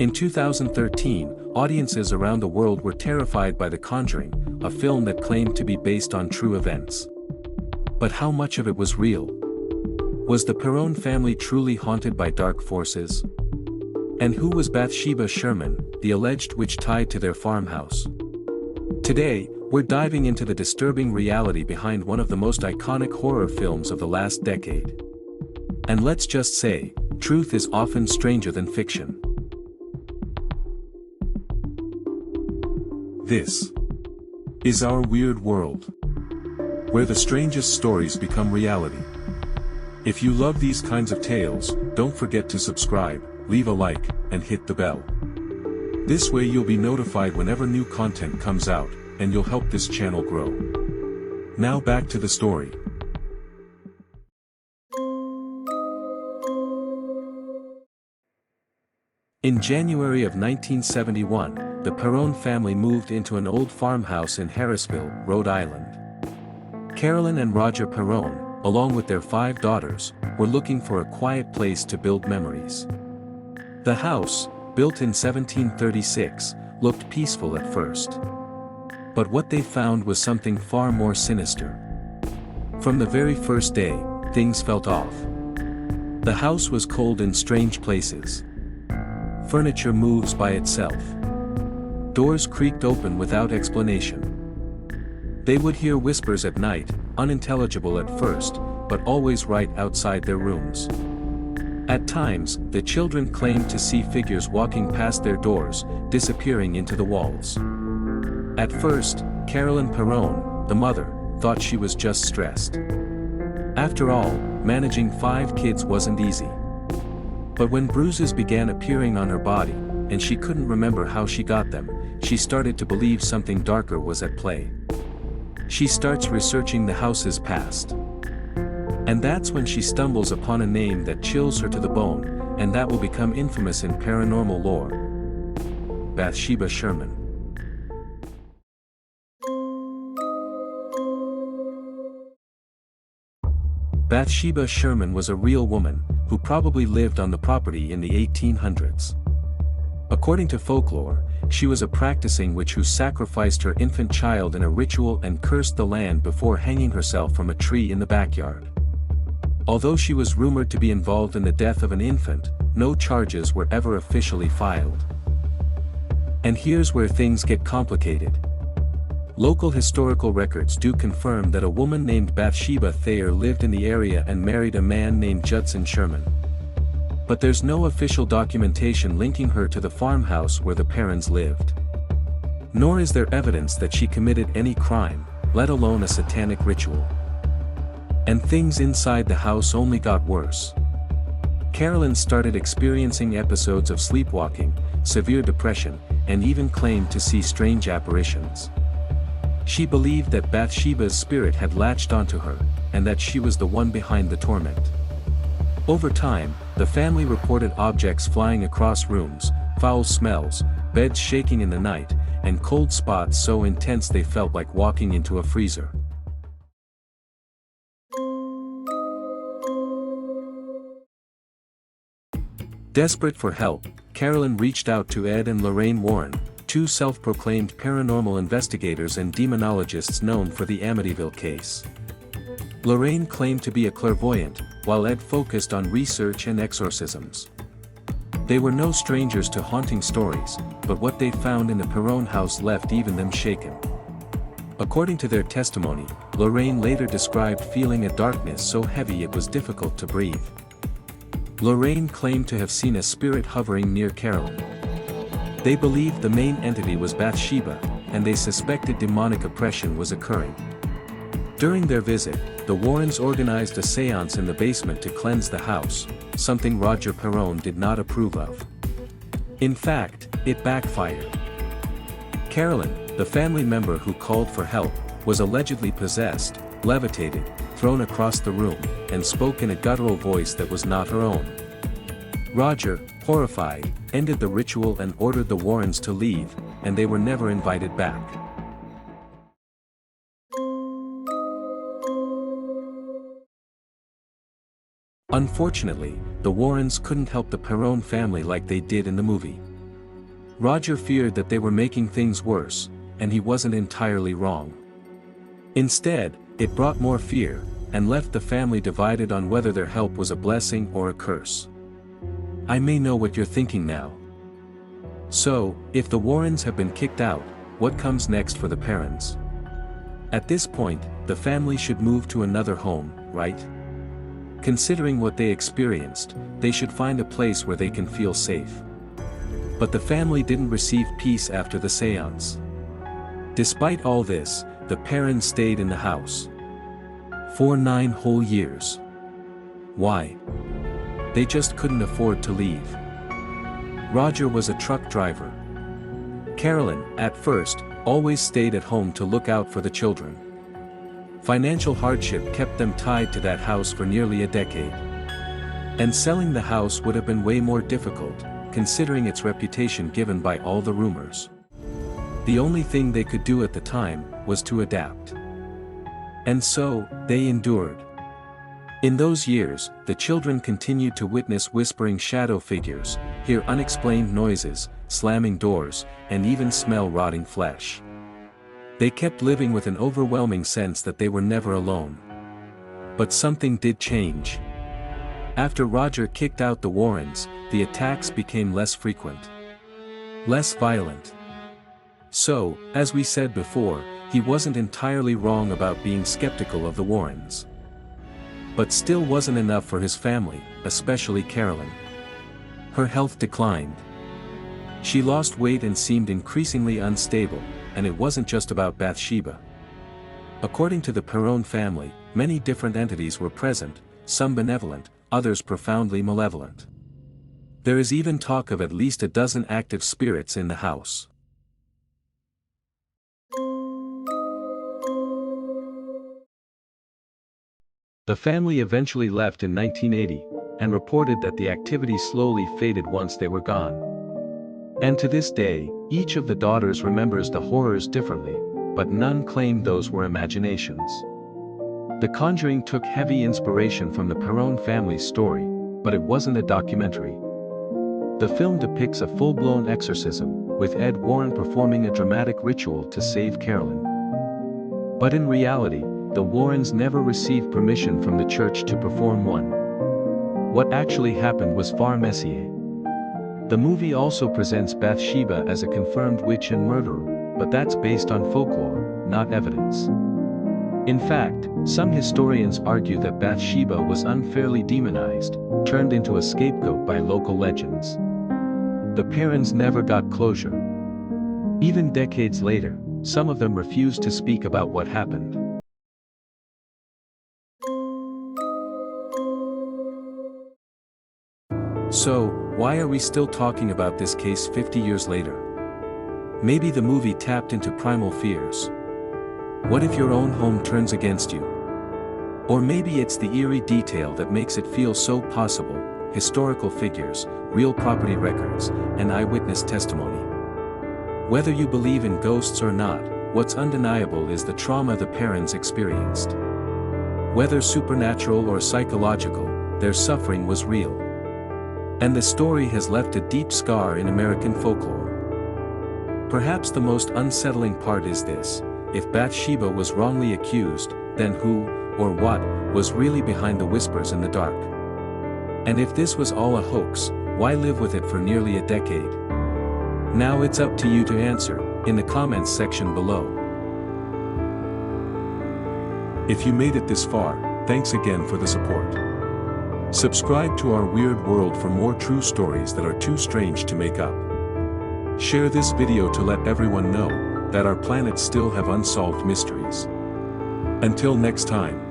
In 2013, audiences around the world were terrified by The Conjuring, a film that claimed to be based on true events. But how much of it was real? Was the Perron family truly haunted by dark forces? And who was Bathsheba Sherman, the alleged witch tied to their farmhouse? Today, we're diving into the disturbing reality behind one of the most iconic horror films of the last decade. And let's just say, truth is often stranger than fiction. This is our weird world, where the strangest stories become reality. If you love these kinds of tales, don't forget to subscribe, leave a like, and hit the bell. This way you'll be notified whenever new content comes out, and you'll help this channel grow. Now back to the story. In January of 1971, the Perron family moved into an old farmhouse in Harrisville, Rhode Island. Carolyn and Roger Perron, along with their 5 daughters, were looking for a quiet place to build memories. The house, built in 1736, looked peaceful at first. But what they found was something far more sinister. From the very first day, things felt off. The house was cold in strange places. Furniture moves by itself. Doors creaked open without explanation. They would hear whispers at night, unintelligible at first, but always right outside their rooms. At times, the children claimed to see figures walking past their doors, disappearing into the walls. At first, Carolyn Perron, the mother, thought she was just stressed. After all, managing 5 kids wasn't easy. But when bruises began appearing on her body, and she couldn't remember how she got them, she started to believe something darker was at play. She starts researching the house's past. And that's when she stumbles upon a name that chills her to the bone, and that will become infamous in paranormal lore. Bathsheba Sherman. Bathsheba Sherman was a real woman, who probably lived on the property in the 1800s. According to folklore, she was a practicing witch who sacrificed her infant child in a ritual and cursed the land before hanging herself from a tree in the backyard. Although she was rumored to be involved in the death of an infant, no charges were ever officially filed. And here's where things get complicated. Local historical records do confirm that a woman named Bathsheba Thayer lived in the area and married a man named Judson Sherman. But there's no official documentation linking her to the farmhouse where the Perrons lived. Nor is there evidence that she committed any crime, let alone a satanic ritual. And things inside the house only got worse. Carolyn started experiencing episodes of sleepwalking, severe depression, and even claimed to see strange apparitions. She believed that Bathsheba's spirit had latched onto her, and that she was the one behind the torment. Over time, the family reported objects flying across rooms, foul smells, beds shaking in the night, and cold spots so intense they felt like walking into a freezer. Desperate for help, Carolyn reached out to Ed and Lorraine Warren, 2 self-proclaimed paranormal investigators and demonologists known for the Amityville case. Lorraine claimed to be a clairvoyant, while Ed focused on research and exorcisms. They were no strangers to haunting stories, but what they found in the Perron house left even them shaken. According to their testimony, Lorraine later described feeling a darkness so heavy it was difficult to breathe. Lorraine claimed to have seen a spirit hovering near Carolyn. They believed the main entity was Bathsheba, and they suspected demonic oppression was occurring. During their visit, the Warrens organized a seance in the basement to cleanse the house, something Roger Perron did not approve of. In fact, it backfired. Carolyn, the family member who called for help, was allegedly possessed, levitated, thrown across the room, and spoke in a guttural voice that was not her own. Roger, horrified, ended the ritual and ordered the Warrens to leave, and they were never invited back. Unfortunately, the Warrens couldn't help the Perron family like they did in the movie. Roger feared that they were making things worse, and he wasn't entirely wrong. Instead, it brought more fear, and left the family divided on whether their help was a blessing or a curse. I may know what you're thinking now. So, if the Warrens have been kicked out, what comes next for the Perrons? At this point, the family should move to another home, right? Considering what they experienced, they should find a place where they can feel safe. But the family didn't receive peace after the seance. Despite all this, the Perrons stayed in the house. For 9 whole years. Why? They just couldn't afford to leave. Roger was a truck driver. Carolyn, at first, always stayed at home to look out for the children. Financial hardship kept them tied to that house for nearly a decade. And selling the house would have been way more difficult, considering its reputation given by all the rumors. The only thing they could do at the time was to adapt. And so, they endured. In those years, the children continued to witness whispering shadow figures, hear unexplained noises, slamming doors, and even smell rotting flesh. They kept living with an overwhelming sense that they were never alone. But something did change. After Roger kicked out the Warrens, the attacks became less frequent. Less violent. So, as we said before, he wasn't entirely wrong about being skeptical of the Warrens. But still wasn't enough for his family, especially Carolyn. Her health declined. She lost weight and seemed increasingly unstable, and it wasn't just about Bathsheba. According to the Perron family, many different entities were present, some benevolent, others profoundly malevolent. There is even talk of at least a dozen active spirits in the house. The family eventually left in 1980, and reported that the activity slowly faded once they were gone. And to this day, each of the daughters remembers the horrors differently, but none claimed those were imaginations. The Conjuring took heavy inspiration from the Perron family's story, but it wasn't a documentary. The film depicts a full-blown exorcism, with Ed Warren performing a dramatic ritual to save Carolyn. But in reality, the Warrens never received permission from the church to perform one. What actually happened was far messier. The movie also presents Bathsheba as a confirmed witch and murderer, but that's based on folklore, not evidence. In fact, some historians argue that Bathsheba was unfairly demonized, turned into a scapegoat by local legends. The Perrons never got closure. Even decades later, some of them refused to speak about what happened. So, why are we still talking about this case 50 years later? Maybe the movie tapped into primal fears. What if your own home turns against you? Or maybe it's the eerie detail that makes it feel so possible: historical figures, real property records, and eyewitness testimony. Whether you believe in ghosts or not, what's undeniable is the trauma the Perrons experienced. Whether supernatural or psychological, their suffering was real. And the story has left a deep scar in American folklore. Perhaps the most unsettling part is this: if Bathsheba was wrongly accused, then who, or what, was really behind the whispers in the dark? And if this was all a hoax, why live with it for nearly a decade? Now it's up to you to answer, in the comments section below. If you made it this far, thanks again for the support. Subscribe to our weird world for more true stories that are too strange to make up. Share this video to let everyone know that our planet still have unsolved mysteries. Until next time.